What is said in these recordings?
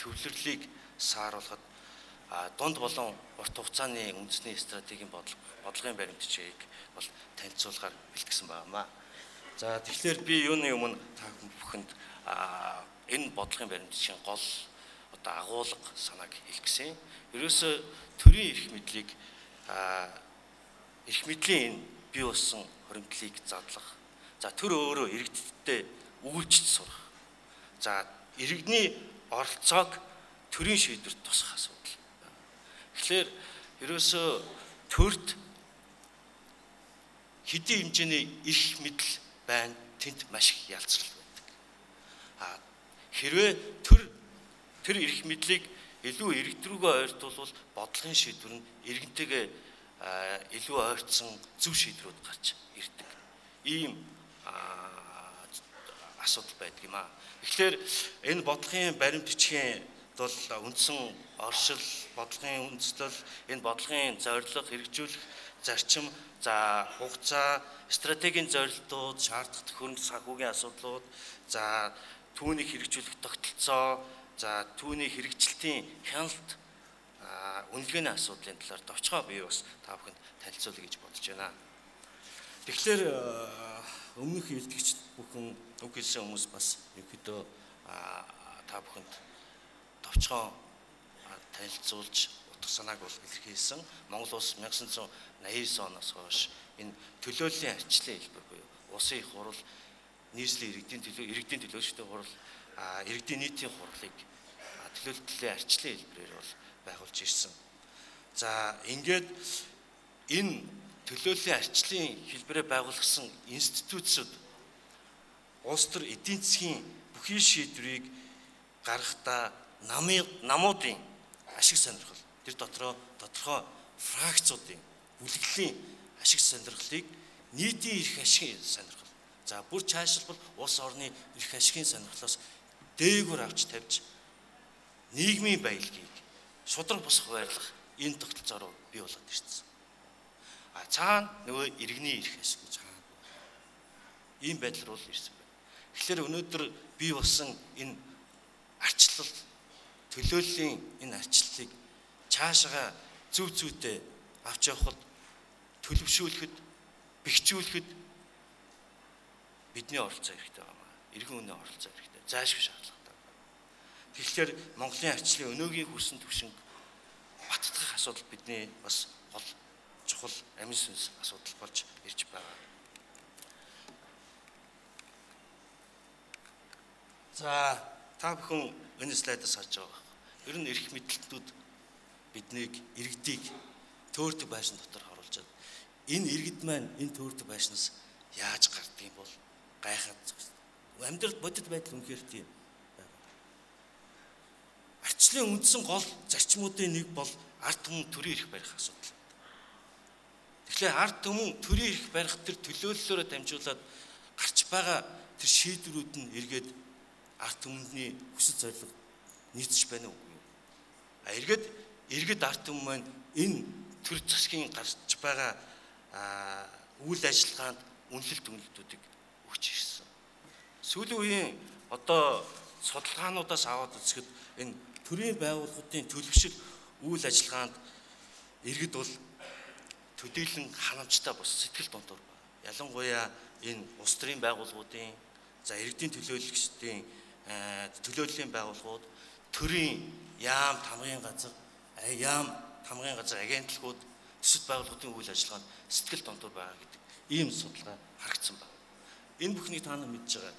төвлөрлийг сааруулахад дунд болон урт хугацааны үндэсний стратегийн бодлогын баримтчийг бол танилцуулахаар бэлтгэсэн байна. За тэгэхээр би юуны өмнө та бүхэнд энэ бодлогын баримтчийн гол одоо агуулга санааг хэлэх гэсэн. Ерөөсөө төрийн эрх мэдлийг эрх мэдлийн энэ бий болсон хоригдлыг задлах. За төр өөрөө иргэдтэй үйлчлж сурах. За иргэдний оролцоог төрийн шийдвэрт тусах асуудал. Тэгэхээр ерөөсөө төрд хэдийн хэмжээний эрх мэдэл байна, тэнд маш их ялцрал байдаг. Хэрвээ тэр эрх мэдлийг илүү иргэд рүүгээ ойртуулбал бодлогын шийдвэр нь иргэнтэйгээ илүү ойртсон зөв шийдвэрүүд гарч ирдэг. Ийм асуудал байдаг юм аа. Тэгэхээр энэ бодлогын баримт бичгийн бол үндсэн оршил, бодлогын үндэслэл, энэ бодлогын зорилго, хэрэгжүүлэх зарчим, за хугацаа, стратегийн зорилтууд, шаардлагатай төхөөрөмж санхүүгийн асуудлууд, за түүнийг хэрэгжүүлэх тогтолцоо, за түүний хэрэгжилтийн хяналт үнэлгээний асуудлын талаар товчгоо бий бас та бүхэнд танилцуулъя гэж бодож байна. Тэгэхээр өмнөх хэлтгэгч бүхэн үг хэлсэн хүмүүс бас ерөнхийдөө та бүхэнд товчгоо танилцуулж утга санааг бол илэрхийлсэн. Монгол улс 1989 оноос хойш энэ төлөөллийн арчлын хэлбэр буюу улсын их хурал, нийслэлийн иргэдийн төлөөлөлтийн хурал, иргэдийн нийтийн хурлыг төлөөлөлтийн арчлын хэлбэрээр бол байгуулж ирсэн. За ингээд энэ төлөөллийн арчлын хэлбэрээр байгуулсан институтсууд улс төр эдийн засгийн бүхий шийдвэрийг гаргахдаа намуудын ашиг сонирхол, тэр дотроо тодорхой фракцуудын бүлэглэлийн ашиг сонирхлыг нийтийн эрх ашигын сонирхол. За бүр чаашлбал улс орны эрх ашигын сонирхлоос дээгүүр авч тавьж нийгмийн баялагийг шудраг босох байрлах энэ тогтолцоор бий болоод ирсэн. Цаана нөгөө иргэний эрх ашиг гэж хаана. Ийм байдал руу ирсэн байна. Тэгэхээр өнөөдөр бий болсон энэ арчлал, төлөөллийн энэ арчлалыг цаашаа зөв зүйтэй авч явахад, төлөвшүүлэхэд, бэхжүүлэхэд бидний оролцоо хэрэгтэй байна. Иргэн үнэ оролцоо хэрэгтэй. Заашгүй шаардлагатай. Тэгэхээр Монголын арчлалын өнөөгийн хүрсэн түвшинг баттгах асуудал бидний бас гол чухал амин сүнс асуудал болж ирж байгаа. За та бүхэн энэ слайдаас харж байгаа. Ер нь эрх мэдлэлтүүд биднийг иргэдийг төөрдөг байшин дотор харуулж байна. Энэ иргэд маань энэ төөрдөг байшнаас яаж гардаг юм бол гайхаад амьдрал бодит байдал үнэхээр тийм байна. Арчлалын үндсэн гол зарчмуудын нэг бол ард түмэн төрийн эрх барих асуудал. Тэгэхээр ард түмэн төрийн эрх барих тэр төлөөллөөрөө дамжуулаад гарч байгаа тэр шийдвэрүүд нь эргээд ард түмний хүсэл зорилго нийцэж байна уу? Иргэд ард түмэн маань энэ төр засгийн гарч байгаа үйл ажиллагаанд үнэлэлтүүдийг өгч ирсэн. Сүүлийн үеийн одоо судалгаануудаас аваад үзэхэд энэ төрийн байгууллагуудын төлөвшил үйл ажиллагаанд иргэд бол төдийлөн ханамжтай бос сэтгэл дундуур байна. Ялангуяа энэ улс төрийн байгууллагуудын, за иргэдийн төлөөлөгчдийн төлөөллийн байгууллагууд, төрийн яам тамгын газар агентлагууд, төсөл байгууллагуудын үйл ажиллагаанд сэтгэл дундуур байгаа гэдэг ийм судалгаа харагдсан байна. Энэ бүхнийг та нар мэдж байгаа.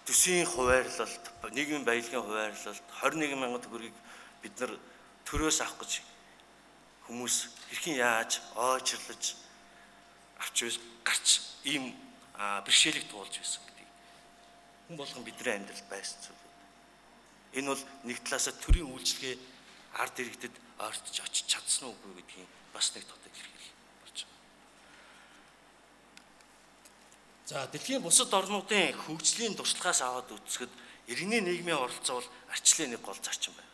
Төсвийн хуваарлалт, нийгмийн баялагын хуваарлалт, 21 мянган төгрөгийг бид нар төрөөс авах гэж хүмүүс хэрхэн яаж ойчрлож авч гарч ийм бэрхшээлийг туулж байсан гэдэг. Хүн болгон бидний амьдралд байсан зүйл. Энэ бол нэг талаасаа төрийн үйлчлэгээ ард иргэдэд ойртож очиж чадсан уугүй гэдгийг бас нэг тодорхой хэрэгэл болж байгаа. За дэлхийн бусад орнуудын хөгжлийн туршлагаас аваад үзэхэд иргэний нийгмийн оролцоо бол арчлалын нэг гол зарчим байна.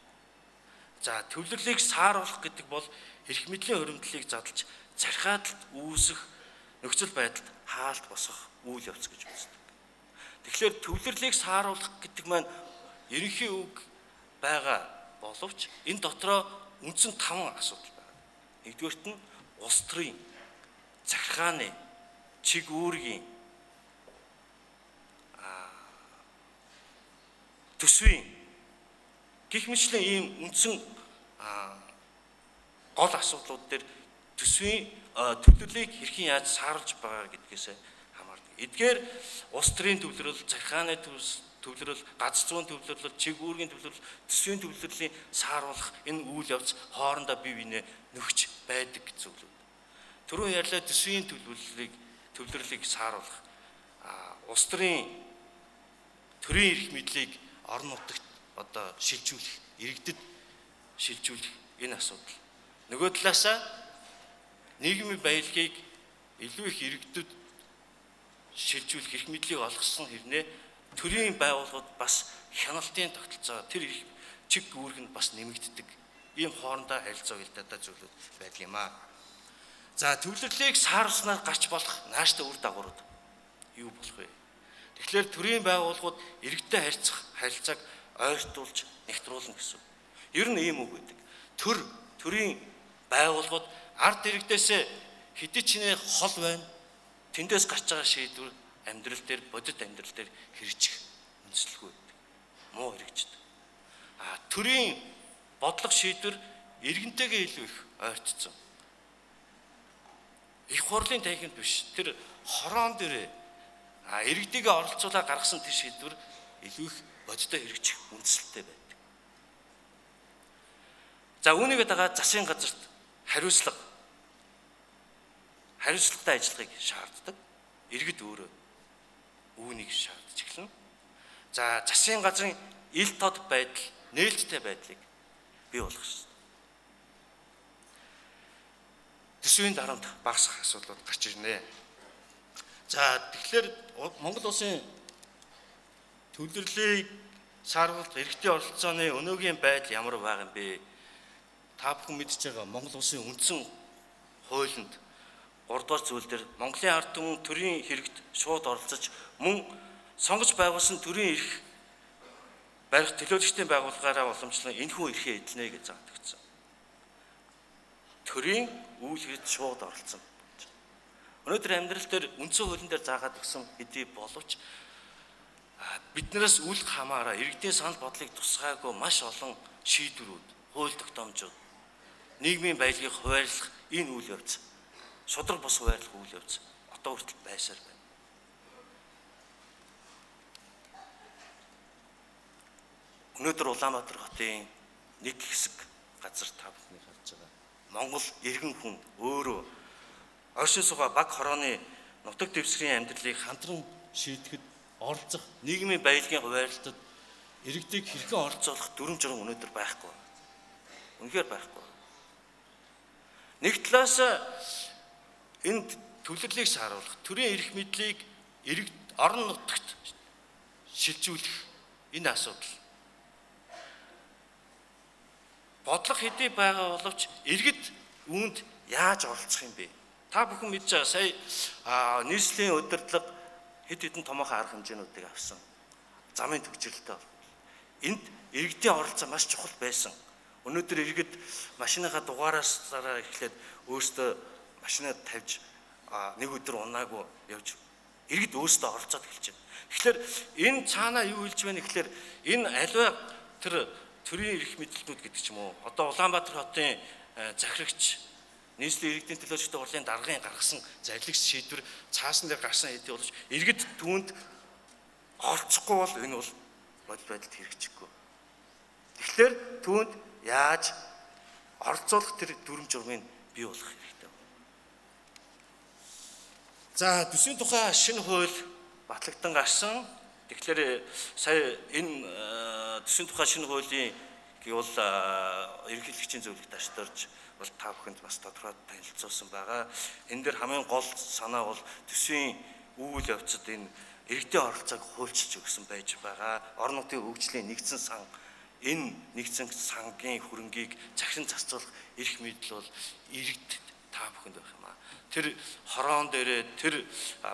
За төвлөрлийг сааруулах гэдэг бол эрх мэдлийн хоригдлыг задлж зархаадалд үүсэх нөхцөл байдалд хаалт босгох үйл явц гэж үздэг. Тэгэхээр төвлөрлийг сааруулах гэдэг маань ерөнхий үг байгаа боловч энэ дотроо үндсэн 5 асуудал байна. Нэгдүгээрт нь улс төрийн, захиргааны, чиг үүргийн, төсвийн гэх мэтлэн ийм үндсэн гол асуудлууд дээр төсвийн төлөвлөлийг хэрхэн яаж сааруулж байгаа гэдгээс хамаардаг. Эдгээр улс төрийн төвлөрөл, захиргааны төвлөрөл, газар зүйн төвлөрөл, чиг үүргийн төвлөрөл, төсвийн төвлөрлийн сааруулах энэ үйл явц хоорондоо бие биенээ нөхж байдаг зүйлүүд. Түрүүн ярьлаа төсвийн төвлөрлийг сааруулах, улс төрийн төрийн эрх мэдлийг орон нутагт одоо шилжүүлэх, иргэдэд шилжүүлэх энэ асуудал. Нөгөө талаасаа нийгмийн баялагийг илүү их иргэдэд шилжүүлэх эрх мэдлийг олгосон хэрнээ төрийн байгууллагууд бас хяналтын тогтолцоо тэр их чиг үүрэг нь бас нэмэгддэг. Ийм хоорондоо харилцаа уялдаатай зүйлүүд байдаг юм аа. За төвлөрлийг сааруулснаар гарч болох нааштай үр дагаврууд юу болох вэ? Тэгэхээр төрийн байгууллагууд иргэдтэй харилцааг ойртуулж нэгтруулна гэсэн. Ер нь ийм үг байдаг. Төрийн байгууллагууд ард иргэдээс хэдий ч нэ хол байна. Тэндээс гарч байгаа шийдвэр амьдрал дээр, бодит амьдрал дээр хэрэгжих үндэслэлгүй байдаг. Муу хэрэгждэг. Төрийн бодлого шийдвэр иргэнтэйгээ илүү их ойртсон. Их хурлын танхимд биш. Тэр хороон дээрээ иргэдийгээ оролцуулаад гаргасан тэр шийдвэр илүү их бодиттой хэрэгжих үндэслэлтэй байдаг. За үүнийгээ дагаад засгийн газарт хариуцлагатай ажиллахыг шаарддаг. Иргэд өөрөө үүнийг шаардж эхэлнэ. За засгийн газрын ил тод байдал, нээлттэй байдлыг бий болгох ёстой. Төсвийн дарамт багасгах асуудлууд гарч ирнэ. За тэгэхээр Монгол улсын төвлөрлийг сааруулах иргэдийн оролцооны өнөөгийн байдал ямар байгаа юм бэ? Та бүхэн мэдж байгаа Монгол улсын үндсэн хуулинд 3 дугаар зүйл дээр Монголын ард түмэн төрийн хэрэгт шууд оролцож мөн сонгож байгуулсан төрийн эрх барих төлөөлөгчдийн байгууллагаараа уламжлан энэхүү эрхээ эдэлнэ гэж заагдагдсан. Төрийн үйл хэрэгт шууд оролцсон. Өнөөдөр амьдрал дээр үндсэн хуулийн дээр заагаад өгсөн хэдий боловч биднээс үл хамааран иргэдийн санал бодлыг тусгаагүй маш олон шийдвэрүүд, хууль тогтоомжууд, нийгмийн баялагийг хуваарлах энэ үйл явц, шудраг бус хуваарлах үйл явц одоо хүртэл байсаар байна. Өнөөдөр Улаанбаатар хотын нэг хэсэг газар та бүхний харж байгаа. Монгол иргэн хүн өөрөө оршин суугаа баг хорооны нутаг дэвсгэрийн амьдралыг хамтран шийдэхэд оролцох нийгмийн баялагын хуваарлалтад иргэдийг хэрхэн оролцуулах дүрм журм өнөөдөр байхгүй. Үнэхээр байхгүй. Нэг талаас энэ төвлөрлийг сааруулах, төрийн эрх мэдлийг иргэд орон нутагт шилжүүлэх энэ асуудал. Бодлого хэдий байгаа боловч иргэд үүнд яаж оролцох юм бэ? Та бүхэн мэдж байгаа сая нийслэлийн удирдлага хэд хэдэн томоохон арга хэмжээнүүдийг авсан. Замын төвчрэлтэй. Энд иргэдийн оролцоо маш чухал байсан. Өнөөдөр иргэд машиныхаа дугаараас эхлээд өөрсдөө машинаа тавьж нэг өдөр унаагүй явж иргэд өөрсдөө оролцоод эхэлж байна. Тэгэхээр энэ цаанаа юу хэлж байна гэхээр энэ аливаа тэр төрийн эрх мэдлэлтүүд гэдэг ч юм уу. Одоо Улаанбаатар хотын захирагч нийслэлийн иргэдийн төлөөлөгчдийн хурлын даргын гаргасан зарлагч шийдвэр цаасан дээр гарсан хэдий боловч иргэд түүнд оролцохгүй бол энэ бол бодит байдалд хэрэгжихгүй. Тэгэхээр түүнд яаж оролцуулах тэр дүрм журмыг бий болгох хэрэгтэй. За төсвийн тухай шинэ хууль батлагдсан гарсан. Тэгэхээр сая энэ төсвийн тухай шинэ хуулийн гэвэл ерөнхийлөгчийн зөвлөлд ашиглаж бол та бүхэнд бас тодорхой танилцуулсан байгаа. Энэ дээр хамгийн гол санаа бол төсвийн үйл явцад энэ иргэдийн оролцоог хуульчилж өгсөн байж байгаа. Орон нутгийн хөгжлийн нэгдсэн сан, энэ нэгдсэн сангийн хөрөнгийг захиран зарцуулах эрх мэдэл бол иргэд та бүхэнд байх юм аа. Тэр хороон дээрээ тэр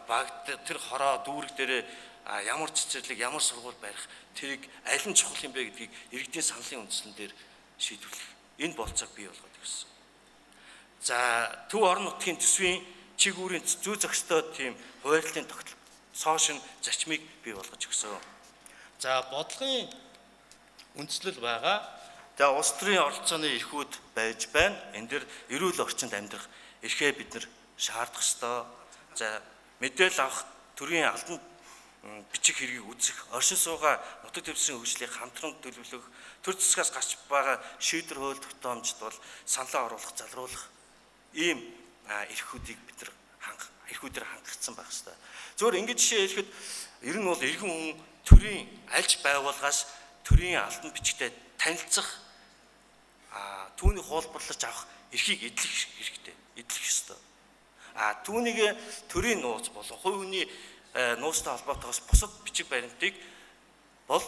баг тэр хороо дүүрэг дээрээ ямар цэцэрлэг, ямар сургууль барих, тэрийг аль нь чухал юм бэ гэдгийг иргэдийн саналын үндсэн дээр шийдвэрлэх. Энэ болцоог бий болгоод ирсэн. За төв орон нутгийн төсвийн чиг үүрийн зүй зохистой тийм хуваарлын цоошин зарчмыг бий болгож өгсөн. За бодлогын үндслэл байгаа. За улс төрийн оролцооны эрхүүд байж байна. Энэ дэр эрүүл орчинд амьдрах эрхээ бид нар шаардах ёстой. За мэдээлэл авах, төрийн албан бичих хэргийг үзэх, оршин суугаа нутаг дэвсгэрийн хөгжлийг хамтран төлөвлөх, төр засгаас гарч байгаа шийдвэр хууль тогтоомжид бол саналаа оруулах, залруулах ийм эрхүүдийг бид нар эрхүүдээр хангагдсан байх ёстой. Зөвхөн ингэж жишээ хэлэхэд ер нь бол иргэн хүн төрийн альж байгууллагаас төрийн албан бичгтээ танилцах, түүнийг хуулбарлаж авах эрхийг эдлэх хэрэгтэй, эдлэх ёстой. Түүнийг төрийн нууц болон хувь хүний нуустай холбоотойгоос бусад бичиг баримтыг бол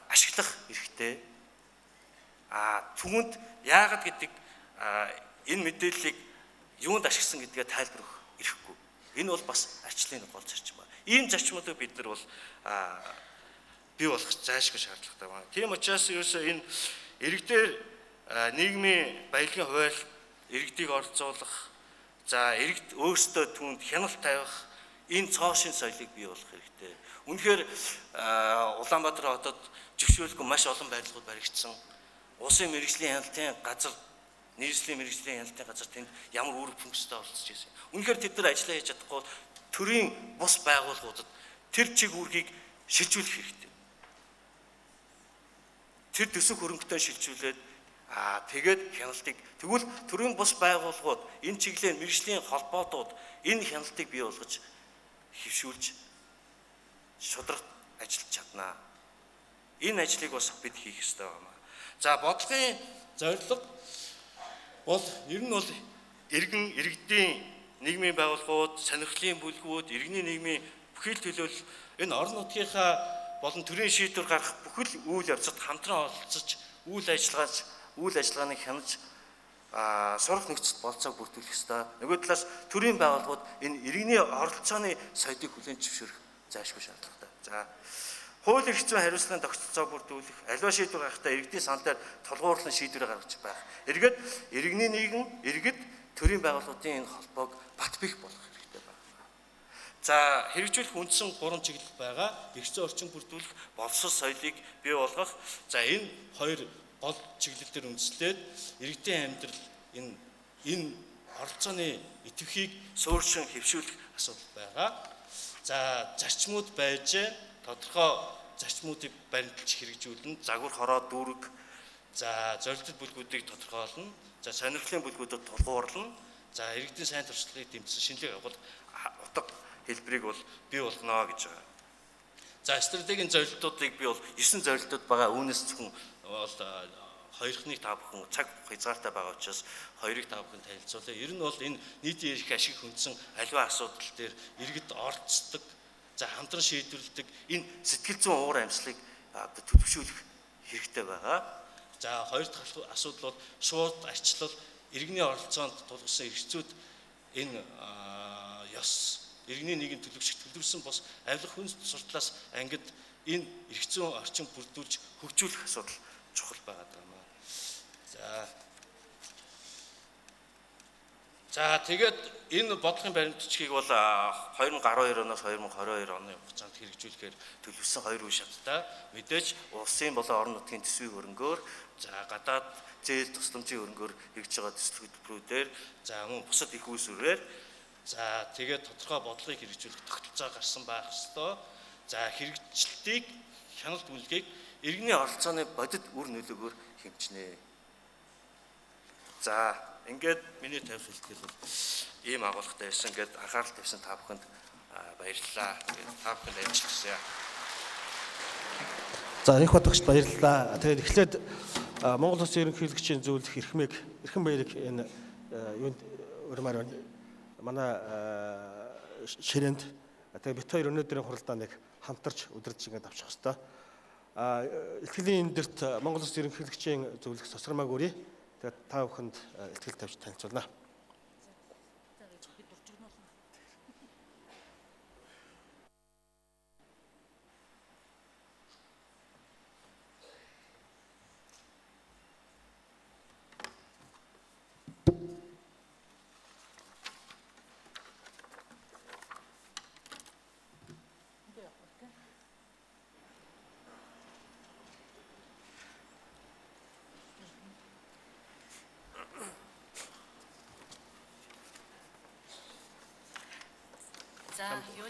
ашиглах хэрэгтэй. Түүнд яагаад гэдэг энэ мэдээллийг юунд ашигласан гэдгээ тайлбар өгөх эрхгүй. Энэ бол бас арчлалын гол зарчим байна. Ийм зарчмуудыг бид нар бол бий болгох зайлшгүй шаардлагатай байна. Тийм учраас ерөөсөө энэ иргэдээр нийгмийн баялагын хууль иргэдийг оролцуулах, за иргэд өөрсдөө түүнд хяналт тавих энэ цоошин соёлыг бий болгох хэрэгтэй. Үнэхээр Улаанбаатар хотод зөвшөөрөлгүй маш олон барилгууд баригдсан. Улсын мэргэжлийн хяналтын газар, нийслэлийн мэргэжлийн хяналтын газар тэнд ямар үүрэг функцтэй оролцож байсан. Үнэхээр тэд нар ажиллаа хийж чадахгүй төрийн бус байгууллагуудад тэр чиг үүргийг шилжүүлэх хэрэгтэй. Тэр төсөв хөрөнгөтэй шилжүүлээд тэгээд хяналтыг тэгвэл төрийн бус байгууллагууд энэ чиглэлийн мэргэжлийн холбоотууд энэ хяналтыг бий болгож хөвшүүлж шударга ажиллаж чаднаа. Энэ ажлыг бас бид хийх ёстой байна. За бодлогын зорилго бол ер нь бол иргэдийн нийгмийн байгууллагууд, сонирхлын бүлгүүд, иргэний нийгмийн бүхэл төлөөлөл энэ орон нутгийнхаа болон төрийн шийдвэр гаргах бүхэл үйл явцад хамтран оролцож үйл ажиллагааны хянаж сурах нөхцөл болцоог бүрдүүлэх ёстой. Нөгөө талаас төрийн байгууллагууд энэ иргэний оролцооны соёлыг хүлээн зөвшөөрөх зайлшгүй шаардлагатай. За хууль эрх зүйн хариуцлагын тогтолцоог бүрдүүлэх, аливаа шийдвэр гаргахдаа иргэдийн санал дээр тулгуурлан шийдвэрээ гаргаж байх. Эргээд иргэний нийгэм, иргэд төрийн байгууллагуудын энэ холбоог бат бих болгох хэрэгтэй байна. За хэрэгжүүлэх үндсэн 3 чиглэл байгаа. Эрх зүйн орчин бүрдүүлэх, боловсрол соёлыг бий болгох. За энэ хоёр гол чиглэлээр үндэслээд иргэдийн амьдрал энэ оролцооны идэвхийг суурьшин хэвшүүлэх асуудал байгаа. За зарчмууд байж тодорхой зарчмуудыг баримталж хэрэгжүүлнэ. Загвар, хороо, дүүрэг, за зорилттой бүлгүүдийг тодорхойлно. За сонирхлын бүлгүүдэд тулгуурлана. За иргэдийн сайн туршлагыг дэмжсэн шинэлэг агуул утга хэлбэрийг бол бий болгоно гэж байгаа. За стратегийн зорилтуудыг би бол 9 зорилтууд байгаа. Үүнээс зөвхөн бол хоёрхныг та бүхэн цаг хязгаартай байгаа учраас хоёрыг та бүхэн танилцуулъя. Ер нь бол энэ нийтийн эрх ашиг хүндсэн аливаа асуудал дээр иргэд оролцдог, за хамтран шийдвэрлэдэг энэ сэтгэл зүйн уур амьсгалыг төлөвшүүлэх хэрэгтэй байгаа. За хоёр дахь асуудал бол шууд арчлал, иргэний оролцоонд тулгасан эрх зүйд энэ ёс иргэний нийгэм төлөвшсөн бос авилга хүн сурталаас ангид энэ эрх зүйн орчин бүрдүүлж хөгжүүлэх асуудал чухал байгаа юм. За тэгээд энэ бодлогын баримтчгийг бол 2012 оноос 2022 оны хугацаанд хэрэгжүүлэхээр төлөвлөсөн 2 үе шаттай. Мэдээж улсын болон орон нутгийн төсвийн хөрөнгөөр, за гадаад зээл тусламжийн хөрөнгөөр хэрэгжиж байгаа төсөл хөтөлбөрүүдээр, за мөн бусад их үйлсвэрээр, за тэгээд тодорхой бодлогыг хэрэгжүүлэх тогтолцоо гарсан байх ёстой. За хэрэгжилтийг, хяналт бүлгийг иргэний оролцооны бодит үр нөлөөгөөр хэмжинэ. За ингээд миний тавих хэлбэл бол ийм агуулгатай байсан. Ингээд анхаарал тавьсан та бүхэнд баярлалаа. Та бүхэнд ажилласан. За их бодогчд баярлалаа. Тэгээд эхлээд Монгол Улсын ерөнхийлөгчийн зөвлөх эрхэм баярыг энэ юунд өрмөр манай ширээнд тэгээд бит хоёр өнөөдрийн хуралдаа нэг хамтарч удирдах ингээд авчих хэвээр. Илтгэлийн эндэрт Монгол Улсын ерөнхийлөгчийн зөвлөх Сосромаг өрий. Тэгээд та бүхэнд илтгэл тавьж танилцуулна.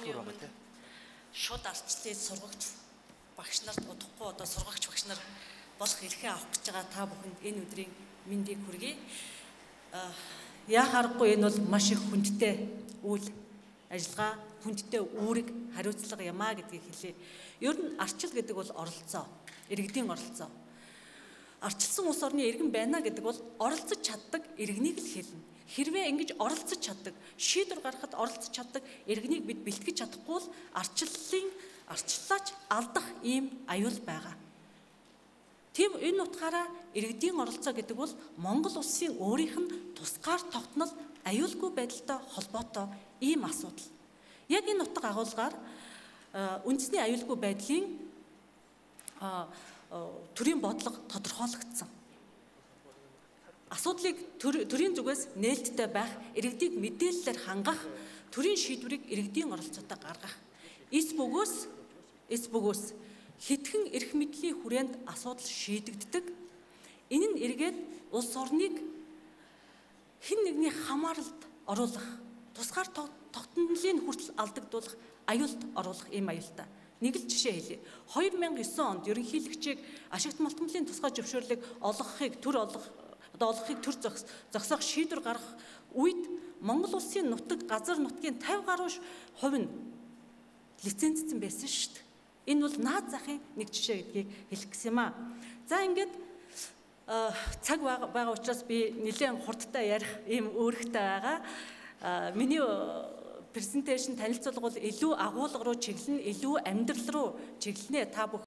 хэлбэр байгаа тийм. Шууд ардчлалын сургагч багш нарт удахгүй одоо сургагч багш нар болох эрхээ авах гэж байгаа та бүхэнд энэ өдрийн мэндийг хүргэе. Яа харахгүй энэ бол маш их хүндтэй үйл ажиллагаа, хүндтэй үүрэг, хариуцлага юмаа гэдгийг хэлье. Ер нь арчил гэдэг бол оролцоо, иргэдийн оролцоо. Арчилсан улс орны иргэн байна гэдэг бол оролцож чаддаг иргэнийг л хэлнэ. Хэрвээ ингэж оролцож чаддаг, шийдвэр гаргахад оролцож чаддаг иргэнийг бид бэлтгэж чадахгүй бол арчлаач алдах ийм аюул байгаа. Тийм энэ утгаараа иргэдийн оролцоо гэдэг бол Монгол улсын өөрийнх нь тусгаар тогтнол аюулгүй байдалтай холбоотой ийм асуудал. Яг энэ утга агуулгаар үндэсний аюулгүй байдлын төрийн бодлого тодорхойлогдсон. Асуудлыг төрийн зүгээс нээлттэй байх, иргэдийг мэдээллээр хангах, төрийн шийдвэрийг иргэдийн оролцоотой гаргах. Эс бөгөөс хэдхэн эрх мэдлийн хүрээнд асуудал шийдэгддэг. Энэ нь эргээд улс орныг хэн нэгний хамааралд оруулах, тусгаар тогтнолын хүртэл алдагдуулах аюулд оруулах ийм аюултай. Нэг л жишээ хэлье. 2009 онд ерөнхийлөгчийг ашигт малтмалын тусгай зөвшөөрлийг олгохыг зогсоох шийдвэр гаргах үед Монгол улсын нутаг газар нутгийн 50 гаруй хувь нь лицензсэн байсан шүү дээ. Энэ бол наад захын нэг жишээ гэдгийг хэлэх гэсэн юм аа. За ингээд цаг байгаа учраас би нэлээд хурдтай ярих ийм үүрэгтэй байгаа. Миний презентацийн танилцуулга бол илүү агуулга руу чиглэнэ, илүү амьдрал руу чиглэнэ. Та бүх